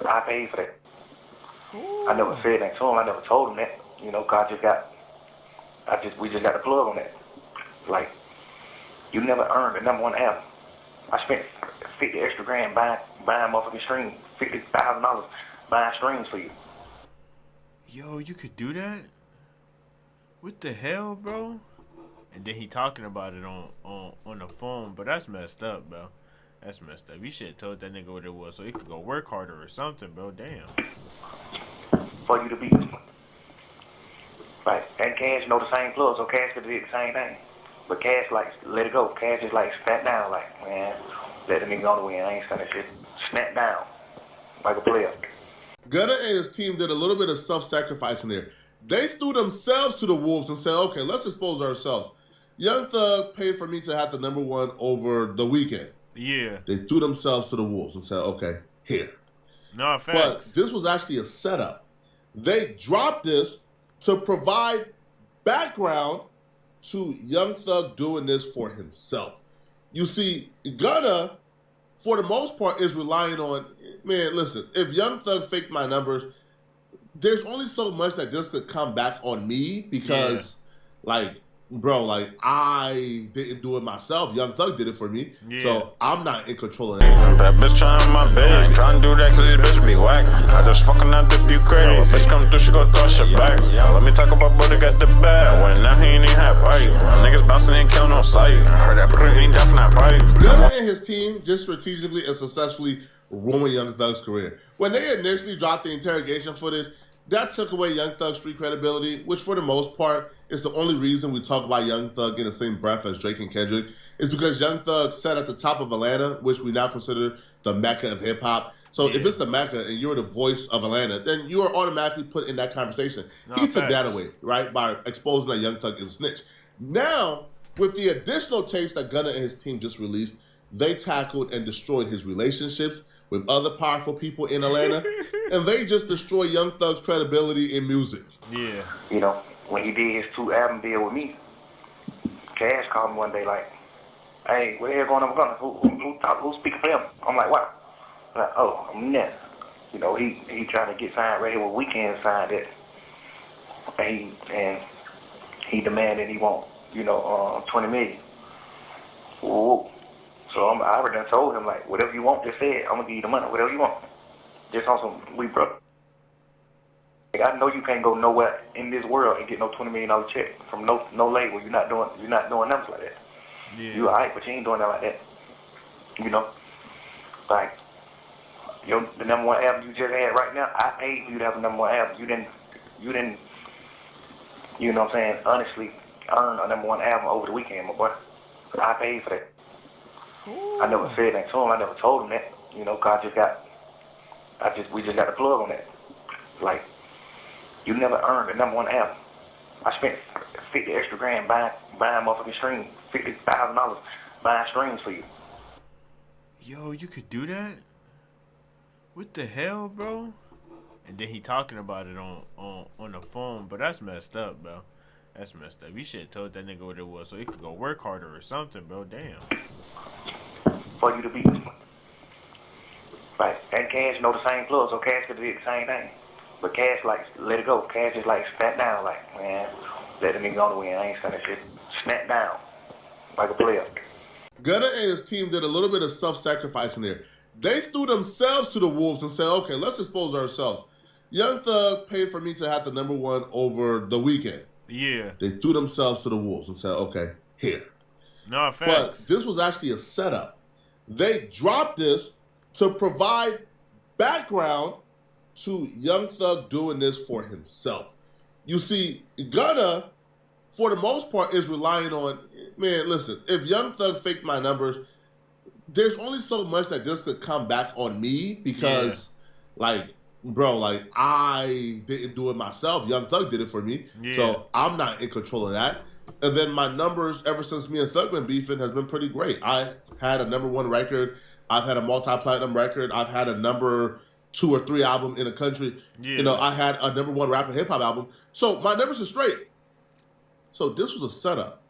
I paid for that. Ooh. I never said that to him. I never told him that. You know, 'cause we just got the plug on that. Like, you never earned the #1 album. I spent 50 extra grand buying motherfucking streams, $50,000 buying streams for you. Yo, you could do that? What the hell, bro? And then he talking about it on the phone, but that's messed up, bro. That's messed up. You should have told that nigga what it was so he could go work harder or something, bro. Damn. For you to be like, and Cash know the same plug, so Cash could do the same thing. But Cash like let it go. Cash is like snap down, like, man, let the nigga on the win. I ain't saying that shit. Snap down like a player. Gunna and his team did a little bit of self-sacrificing there. They threw themselves to the wolves and said, okay, let's expose ourselves. Young Thug paid for me to have the #1 over the weekend. Yeah. They threw themselves to the wolves and said, okay, here. No, facts. But this was actually a setup. They dropped this to provide background to Young Thug doing this for himself. You see, Gunna, for the most part, is relying on, man, listen, if Young Thug faked my numbers, there's only so much that this could come back on me because, like, bro, like, I didn't do it myself. Young Thug did it for me. Yeah. So I'm not in control of that. That bitch trying my bed. I ain't trying to do that cause this bitch be whack. I just fucking out the you crazy. Bitch come through, she gon' throw shit back. Let me talk about brother got the bag. When now he ain't even have bite. Niggas bouncing and killing on sight. Heard that brother ain't definitely bite. Gunna and his team just strategically and successfully ruined Young Thug's career. When they initially dropped the interrogation footage, that took away Young Thug's street credibility, which for the most part is the only reason we talk about Young Thug in the same breath as Drake and Kendrick, is because Young Thug sat at the top of Atlanta, which we now consider the Mecca of hip-hop. So if it's the Mecca and you're the voice of Atlanta, then you are automatically put in that conversation. He took that away, right, by exposing that Young Thug is a snitch. Now, with the additional tapes that Gunna and his team just released, they tackled and destroyed his relationships with other powerful people in Atlanta, and they just destroy Young Thug's credibility in music. Yeah. You know, when he did his 2-album deal with me, Cash called me one day like, hey, what the hell going on with Gunna? Who's speaking for him? I'm like, what? I'm like, oh, I'm net. You know, he trying to get signed right here with Weekend signed it. And he demanded he want, you know, $20 million. Whoa. So I already done told him, like, whatever you want, just say it. I'm going to give you the money, whatever you want. Just on some, we broke. Like, I know you can't go nowhere in this world and get no $20 million check from no label. You're not doing numbers like that. Yeah. You all right, but you ain't doing that like that. You know? Like, the #1 album you just had right now, I paid for you to have a #1 album. You didn't, you know what I'm saying, honestly earn a #1 album over the weekend, my boy. I paid for that. Ooh. I never said that to him. I never told him that. You know, 'cause we just got the plug on that. Like, you never earned the #1 album. I spent 50 extra grand buying motherfucking streams, $50,000 buying streams for you. Yo, you could do that? What the hell, bro? And then he talking about it on the phone, but that's messed up, bro. That's messed up. You should have told that nigga what it was so he could go work harder or something, bro. Damn. For you to be like, and Cash know the same plug, so Cash could do the same thing. But Cash like let it go. Cash is like snap down, like, man, let the nigga on the win. I ain't saying that shit. Snap down like a player. Gunna and his team did a little bit of self-sacrificing there. They threw themselves to the wolves and said, okay, let's expose ourselves. Young Thug paid for me to have the #1 over the weekend. Yeah. They threw themselves to the wolves and said, okay, here. No, facts. But this was actually a setup. They dropped this to provide background to Young Thug doing this for himself. You see, Gunna, for the most part, is relying on, man, listen, if Young Thug faked my numbers, there's only so much that this could come back on me because, like, bro, like, I didn't do it myself. Young Thug did it for me. Yeah. So I'm not in control of that. And then my numbers, ever since me and Thug been beefing, has been pretty great. I had a #1 record. I've had a multi-platinum record. I've had a #2 or 3 album in the country. Yeah. You know, I had a #1 rap and hip-hop album. So my numbers are straight. So this was a setup.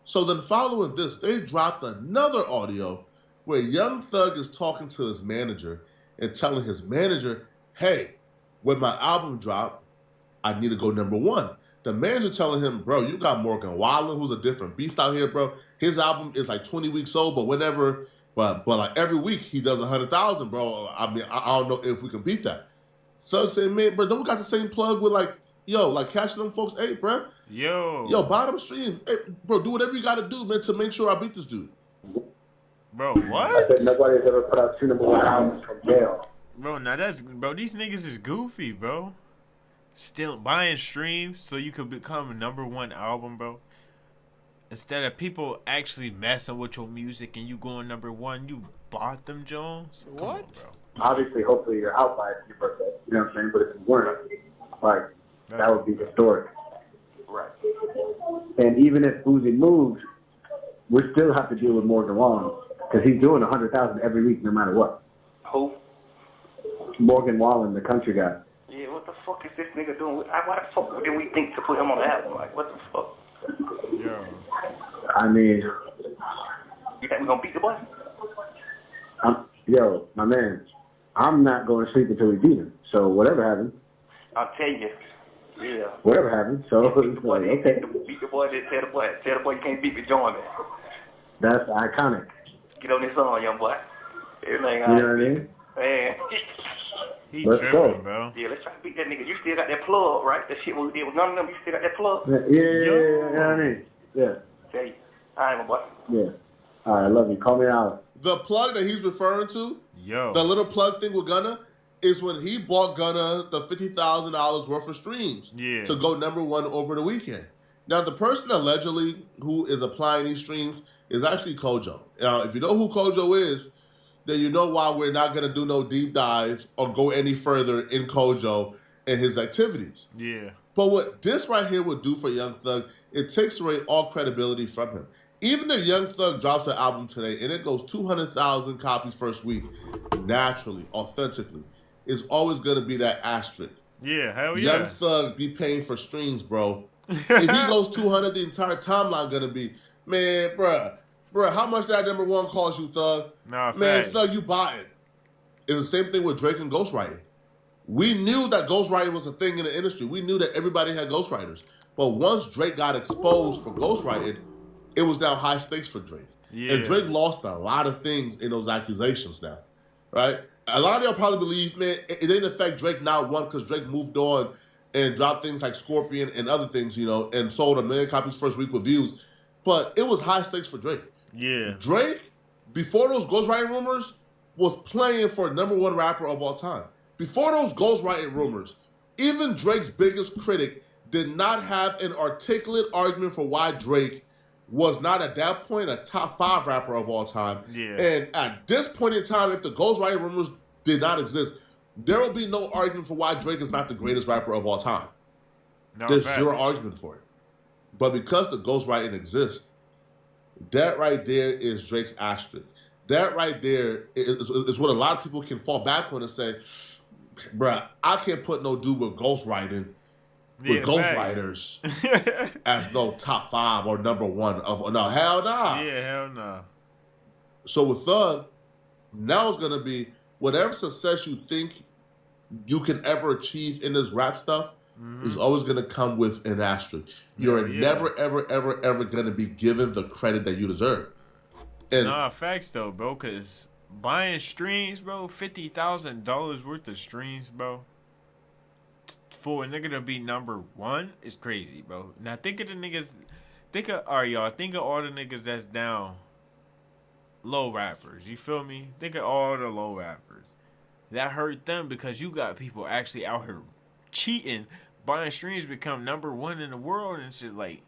So then following this, they dropped another audio where Young Thug is talking to his manager, and telling his manager, hey, when my album drop, I need to go number one. The manager telling him, bro, you got Morgan Wallen, who's a different beast out here, bro. His album is like 20 weeks old, but like every week he does 100,000, bro. I mean, I don't know if we can beat that. Thug said, man, bro, don't we got the same plug with like catching them folks? Hey, bro. Yo, bottom stream. Hey, bro, do whatever you got to do, man, to make sure I beat this dude. Bro, what? I said nobody's ever put out 2 number 1 albums from jail. Bro, these niggas is goofy, bro. Still buying streams so you could become a number 1 album, bro. Instead of people actually messing with your music and you going number 1, you bought them, Jones. Come on, bro. Obviously, hopefully you're out by your birthday. You know what I'm saying? But if you weren't, like, that would be historic. Right. And even if Uzi moves, we still have to deal with Morgan Wallen because he's doing 100,000 every week, no matter what. Who? Morgan Wallen, the country guy. Yeah, what the fuck is this nigga doing? Why the fuck did we think to put him on the album? Like, what the fuck? Yo. I mean, You think we gonna beat the boy? yo, my man, I'm not going to sleep until we beat him. So whatever happens. I'll tell you. Yeah. Whatever happens. So it's like, okay. Beat the boy, just tell the boy you can't beat me, join me. That's iconic. Get on this song, young boy. Everything You know what I mean? Man. He Let's tripping, go. bro. Yeah, let's try to beat that nigga. You still got that plug, right? That shit what we did with none of them. You still got that plug? Yeah, you know what I mean? Yeah. Tell you. All right, my boy. Yeah. All right, I love you. Call me out. The plug that he's referring to, Yo. the little plug thing with Gunna, is when he bought Gunna the $50,000 worth of streams to go number 1 over the weekend. Now, the person allegedly who is applying these streams is actually Kojo. Now, if you know who Kojo is, then you know why we're not going to do no deep dives or go any further in Kojo and his activities. Yeah. But what this right here would do for Young Thug, it takes away all credibility from him. Even if Young Thug drops an album today and it goes 200,000 copies first week, naturally, authentically, it's always going to be that asterisk. Yeah, hell yeah. Young Thug be paying for streams, bro. If he goes 200, the entire timeline going to be, man, bruh, how much that number 1 cost you, Thug? Nah, man, facts. Thug, you buy it. It's the same thing with Drake and ghostwriting. We knew that ghostwriting was a thing in the industry. We knew that everybody had ghostwriters. But once Drake got exposed for ghostwriting, it was now high stakes for Drake. Yeah. And Drake lost a lot of things in those accusations now, right? A lot of y'all probably believe, man, it didn't affect Drake not one because Drake moved on and dropped things like Scorpion and other things, you know, and sold 1 million copies first week with views. But it was high stakes for Drake. Yeah. Drake, before those ghostwriting rumors, was playing for number 1 rapper of all time. Before those ghostwriting rumors, even Drake's biggest critic did not have an articulate argument for why Drake was not at that point a top 5 rapper of all time. Yeah. And at this point in time, if the ghostwriting rumors did not exist, there will be no argument for why Drake is not the greatest rapper of all time. No, There's facts. zero argument for it. But because the ghostwriting exists, that right there is Drake's asterisk. That right there is what a lot of people can fall back on and say, bruh, I can't put no dude with ghostwriting, with ghostwriters as no top 5 or number 1 of no, hell nah. Yeah, hell no. So with Thug, now it's gonna be whatever success you think you can ever achieve in this rap stuff is always gonna come with an asterisk. You're never, ever, ever, ever gonna be given the credit that you deserve. And Nah, facts though, bro, cause buying streams, bro, $50,000 worth of streams, bro. For a nigga to be number 1 is crazy, bro. Now think of the niggas, think of all the niggas that's down low rappers. You feel me? Think of all the low rappers. That hurt them because you got people actually out here cheating, buying streams, become number 1 in the world and shit. Like,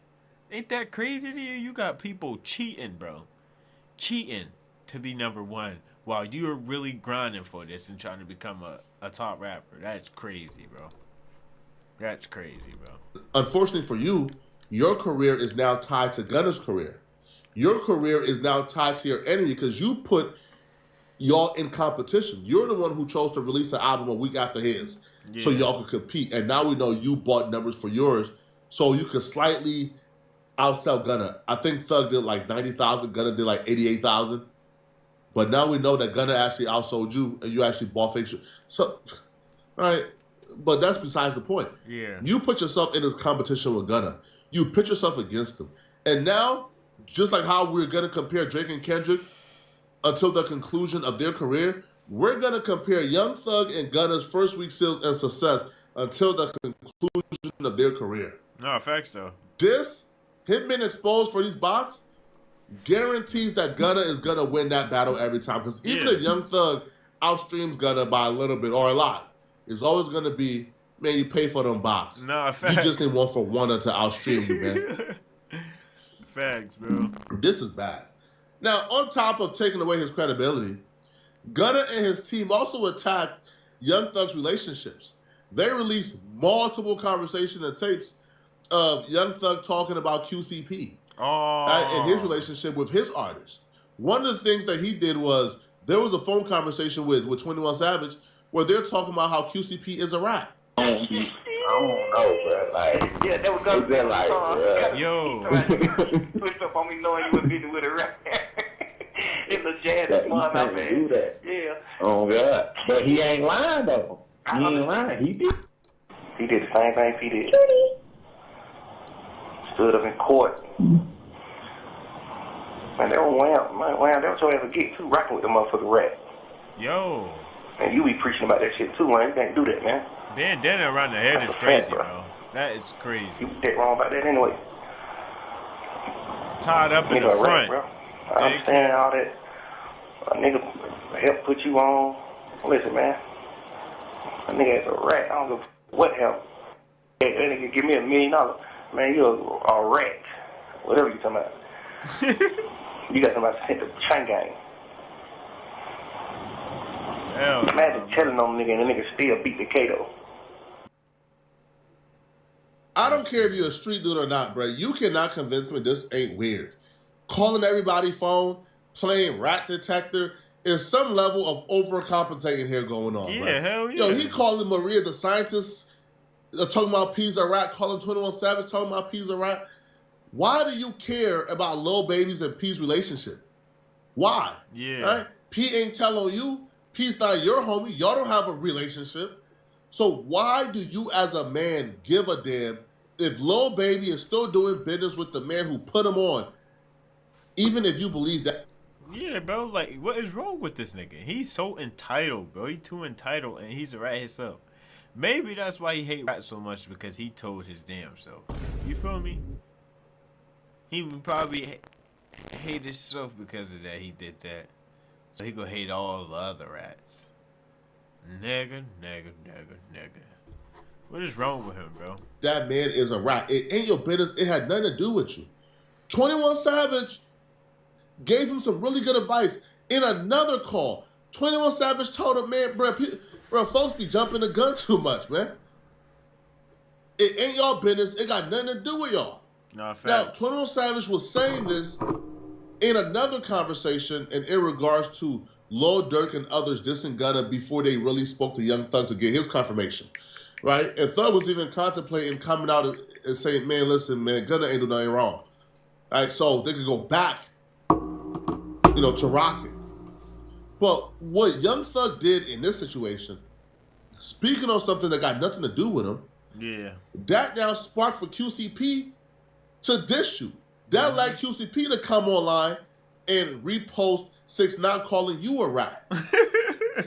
ain't that crazy to you? You got people cheating, bro. Cheating to be number 1 while you're really grinding for this and trying to become a top rapper. That's crazy, bro. That's crazy, bro. unfortunately for you, your career is now tied to Gunna's career. Your career is now tied to your enemy because you put y'all in competition. You're the one who chose to release an album a week after his so y'all could compete. And now we know you bought numbers for yours so you could slightly outsell Gunna. I think Thug did like 90,000. Gunna did like 88,000. But now we know that Gunna actually outsold you, and you actually bought fake shit. So, right? But that's besides the point. Yeah. You put yourself in this competition with Gunna. You put yourself against him. And now, just like how we're going to compare Drake and Kendrick until the conclusion of their career, we're going to compare Young Thug and Gunna's first week sales and success until the conclusion of their career. No, facts though. Him being exposed for these bots, guarantees that Gunna is going to win that battle every time. Because even if Young Thug outstreams Gunna by a little bit or a lot, it's always going to be, man, you pay for them bots. No, facts. You just need one for one to outstream you, man. Facts, bro. This is bad. Now, on top of taking away his credibility, Gunna and his team also attacked Young Thug's relationships. They released multiple conversation and tapes of Young Thug talking about QCP and his relationship with his artist. One of the things that he did was there was a phone conversation with 21 Savage where they're talking about how QCP is a rat. I don't know, bro. Like, Yeah, that was gonna be like, Yo. Pushed up on me knowing you was busy with a rap. It was jazz that, one, you can't do that. Yeah. Oh God, but he ain't lying though. He ain't lying. He did. He did the same thing he did. Stood up in court. Man, they were wham, they were trying to get too rocking with the motherfucking rap. Yo. And you be preaching about that shit too, man. You can't do that, man. Bandana around the head is crazy, bro. That is crazy. You dead wrong about that anyway. Tied up in the Nigga, front. bro. I understand all that. A nigga help put you on. Listen, man. A nigga is a rat. I don't give what help. That nigga give me $1 million. Man, you a rat. Whatever you talking about. You got somebody sent to chain gang. Hell Imagine telling on nigga and the nigga still beat the Kato. I don't care if you're a street dude or not, bro. You cannot convince me this ain't weird. Calling everybody phone, playing rat detector, is some level of overcompensating here going on. Yeah, bro. hell yeah. Yo, he calling Maria the scientist, talking about P's a rat, calling 21 Savage, talking about P's a rat. Why do you care about Lil Baby's and P's relationship? Why? Yeah. Right? P ain't telling you. P's not your homie. Y'all don't have a relationship. So why do you as a man give a damn if Lil Baby is still doing business with the man who put him on, even if you believe that? Yeah, bro. Like, what is wrong with this nigga? He's so entitled, bro. He too entitled, and he's a rat himself. Maybe that's why he hate rap so much, because he told his damn self. You feel me? He would probably hate himself because of that. He did that. So he gonna hate all the other rats. Nigga. What is wrong with him, bro? That man is a rat. It ain't your business. It had nothing to do with you. 21 Savage gave him some really good advice. In another call, 21 Savage told him, man, bro, folks be jumping the gun too much, man. It ain't y'all business. It got nothing to do with y'all. Nah, facts. Now, 21 Savage was saying this in another conversation and in regards to Lil Durk and others dissing Gunna before they really spoke to Young Thug to get his confirmation, right? And Thug was even contemplating coming out and saying, man, listen, man, Gunna ain't do nothing wrong. All right, so they could go back, to rocking. But what Young Thug did in this situation, speaking on something that got nothing to do with him, yeah, that now sparked for QCP to diss you. That led QCP to come online and repost 6ix9ine calling you a rat.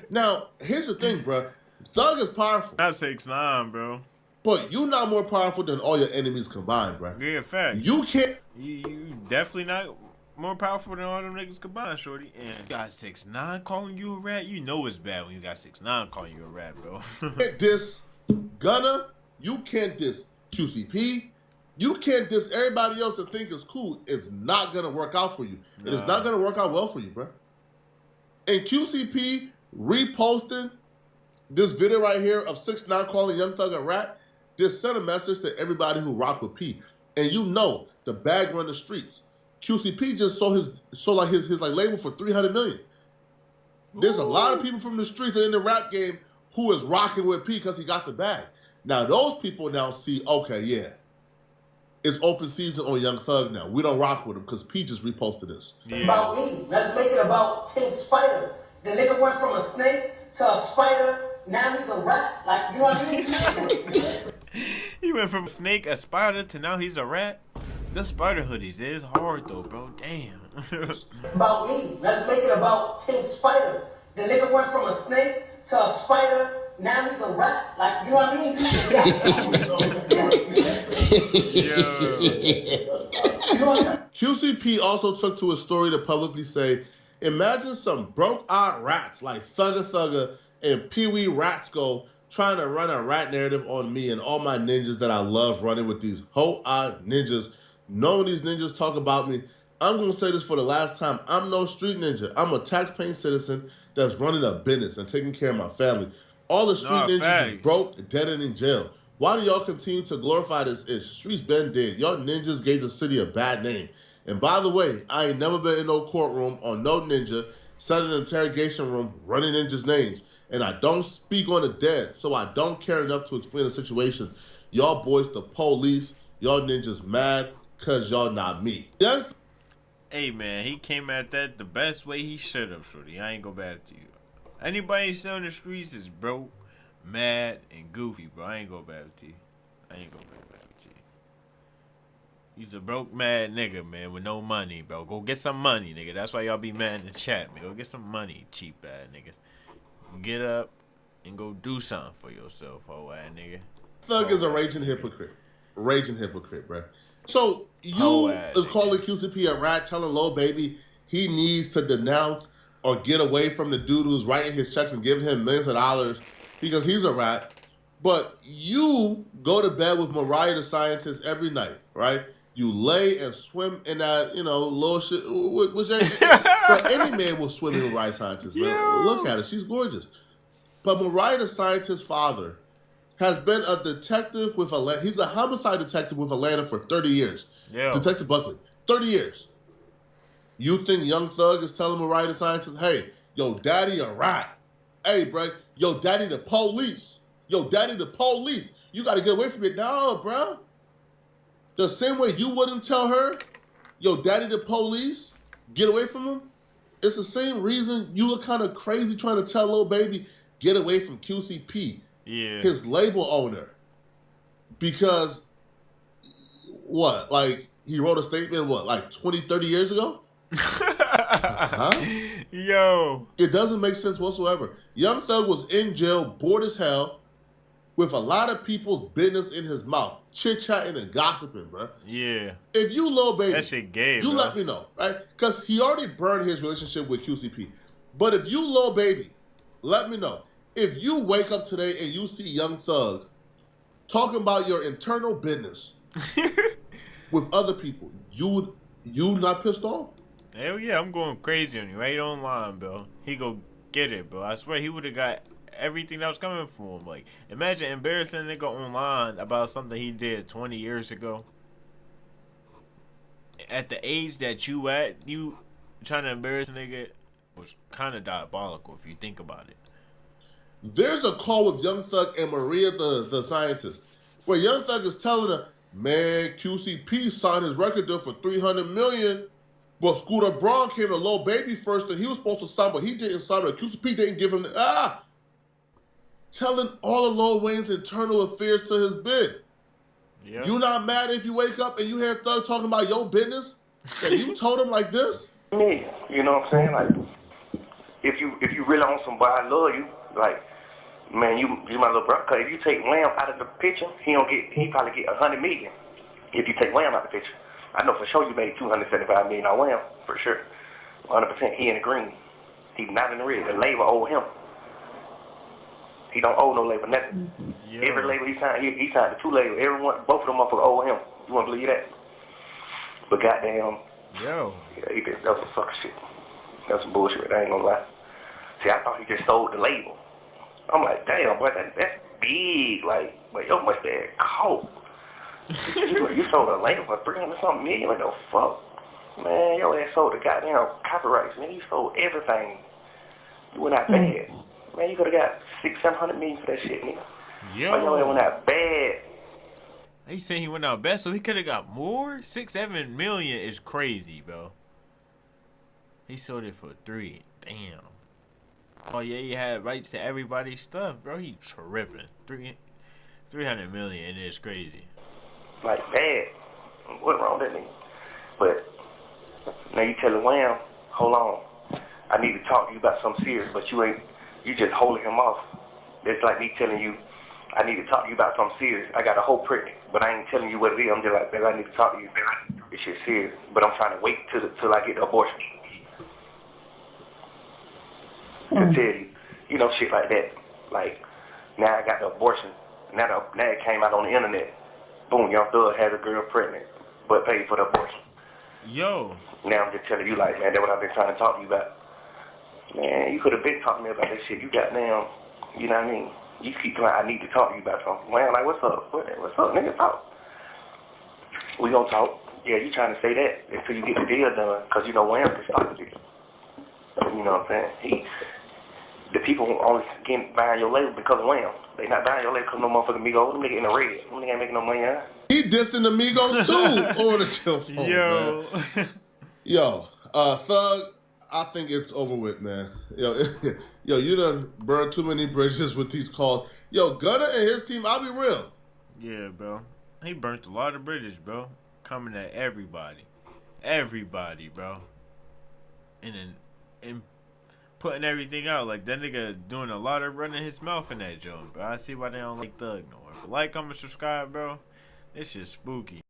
Now, here's the thing, bro. Thug is powerful. Not 6ix9ine, bro. But you not more powerful than all your enemies combined, bro. Yeah, fact. You can't. You definitely not more powerful than all them niggas combined, shorty. And you got 6ix9ine calling you a rat. You know it's bad when you got 6ix9ine calling you a rat, bro. Can't diss Gunna. You can't diss QCP. You can't diss everybody else and think it's cool. It's not going to work out for you. It is not going to work out well for you, bro. And QCP reposting this video right here of 6ix9ine calling Young Thug a rat, this sent a message to everybody who rock with P. And you know the bag run the streets. QCP just sold his label for $300 million. There's a lot of people from the streets and in the rap game who is rocking with P because he got the bag. Now those people now see, okay, yeah, it's open season on Young Thug now. We don't rock with him because P just reposted this. Yeah. About me. Let's make it about Pink Spider. The nigga went from a snake to a spider. Now he's a rat. Like, you know what I mean? He went from snake, a spider, to now he's a rat. The spider hoodies is hard though, bro. Damn. About me. Let's make it about Pink Spider. The nigga went from a snake to a spider. Now he's a rat. Like, you know what I mean? QCP also took to his story to publicly say, imagine some broke-eyed rats like Thugger Thugger and Pee-wee Ratsko trying to run a rat narrative on me and all my ninjas that I love running with these hoe-eyed ninjas. Knowing these ninjas talk about me, I'm going to say this for the last time. I'm no street ninja. I'm a tax-paying citizen that's running a business and taking care of my family. All the street ninjas is broke, dead, and in jail. Why do y'all continue to glorify this ish? Streets been dead. Y'all ninjas gave the city a bad name. And by the way, I ain't never been in no courtroom or no ninja, sat in an interrogation room running ninjas' names. And I don't speak on the dead, so I don't care enough to explain the situation. Y'all boys the police. Y'all ninjas mad because y'all not me. Yeah? Hey, man, he came at that the best way he should have, shorty. I ain't go back to you. Anybody still in the streets is broke, mad, and goofy, bro. I ain't go back to you. I ain't go back to you. He's a broke, mad nigga, man, with no money, bro. Go get some money, nigga. That's why y'all be mad in the chat, man. Go get some money, cheap ass niggas. Get up and go do something for yourself, hoe ass nigga. Thug is a raging hypocrite. Raging hypocrite, bro. So you is calling QCP a rat, telling Lil Baby he needs to denounce or get away from the dude who's writing his checks and giving him millions of dollars because he's a rat. But you go to bed with Mariah the Scientist every night, right? You lay and swim in that, little shit. Which but any man will swim in Mariah the Scientist, man. Yeah. Look at her. She's gorgeous. But Mariah the Scientist's father has been a detective with Atlanta. He's a homicide detective with Atlanta for 30 years. Yeah. Detective Buckley. 30 years. You think Young Thug is telling Mariah the Scientist, hey, yo, daddy a rat. Hey, bro, yo, daddy the police. Yo, daddy the police. You got to get away from it. No, bro. The same way you wouldn't tell her, yo, daddy the police, get away from him. It's the same reason you look kind of crazy trying to tell Lil Baby, get away from QCP. Yeah. His label owner. Because, what, like, he wrote a statement, what, like 20, 30 years ago? Yo. It doesn't make sense whatsoever. Young Thug was in jail, bored as hell, with a lot of people's business in his mouth, chit-chatting and gossiping, bro. Yeah. If you Lil Baby, that shit gay, you bro. Let me know, right? Because he already burned his relationship with QCP. But if you Lil Baby, let me know. If you wake up today and you see Young Thug talking about your internal business with other people, you not pissed off? Hell yeah, I'm going crazy on you right online, bro. He go get it, bro. I swear he would have got everything that was coming for him. Like, imagine embarrassing a nigga online about something he did 20 years ago. At the age that you trying to embarrass a nigga was kind of diabolical if you think about it. There's a call with Young Thug and Maria the Scientist where Young Thug is telling her, man, QCP signed his record deal for $300 million, but Scooter Braun came to Lil Baby first and he was supposed to sign, but he didn't sign it. QCP didn't give him telling all of Lil Wayne's internal affairs to his bid. Yep. You not mad if you wake up and you hear Thug talking about your business and you told him like this? Me, you know what I'm saying? Like, if you really on some boy, I love you, like, man, you my little brother. Cause if you take Wham out of the picture, he probably get $100 million. If you take Wham out of the picture, I know for sure you made $275 million on Wham for sure, 100%. He in the green. He's not in the red. The label owe him. He don't owe no label nothing. Yeah. Every label he signed the two labels. Everyone, both of them motherfuckers owe him. You wanna believe that? But goddamn, yeah, he did. That was some fucking shit. That was some bullshit. I ain't gonna lie. See, I thought he just sold the label. I'm like, damn, boy, that's big. Like, but yo must have caught. you sold a label for $300-something million. What the fuck? Man, yo ass sold the goddamn copyrights. Man, you sold everything. You went out bad. Man, you could have got $600-700 million for that shit, nigga. Yo. But yo ass went out bad. He said he went out best, so he could have got more. 6-7 million is crazy, bro. He sold it for 3. Damn. Oh yeah, he had rights to everybody's stuff, bro. He tripping. 300 million is crazy. Like bad. What wrong with that nigga? But now you telling Wham, hold on, I need to talk to you about something serious, but you just holding him off. It's like me telling you, I need to talk to you about something serious. I got a whole pregnant, but I ain't telling you what it is. I'm just like, baby, I need to talk to you. This shit serious, but I'm trying to wait till I get the abortion. To tell you, you know, shit like that. Like, now I got the abortion. Now it came out on the internet. Boom, Young Thug has a girl pregnant, but paid for the abortion. Yo. Now I'm just telling you, like, man, that's what I've been trying to talk to you about. Man, you could have been talking to me about that shit. You got now, you know what I mean? You keep going, I need to talk to you about something. Man, like, what's up? What's up, nigga? Talk. We gonna talk. Yeah, you trying to say that until you get the deal done, because you know Wham can stop the deal. You know what I'm saying? The people who only buying your label because of Wham. They not buying your label because no motherfucking Migos. Them niggas in the red. Them niggas ain't making no money, huh? He dissing the Migos too over the chill phone, Yo. man. Yo, Thug, I think it's over with, man. Yo, you done burned too many bridges with these calls. Yo, Gunna and his team, I'll be real. Yeah, bro. He burnt a lot of bridges, bro. Coming at everybody. Everybody, bro. And putting everything out. Like, that nigga doing a lot of running his mouth in that joint, bro. I see why they don't like Thug no more. But like, comment, subscribe, bro. This shit's spooky.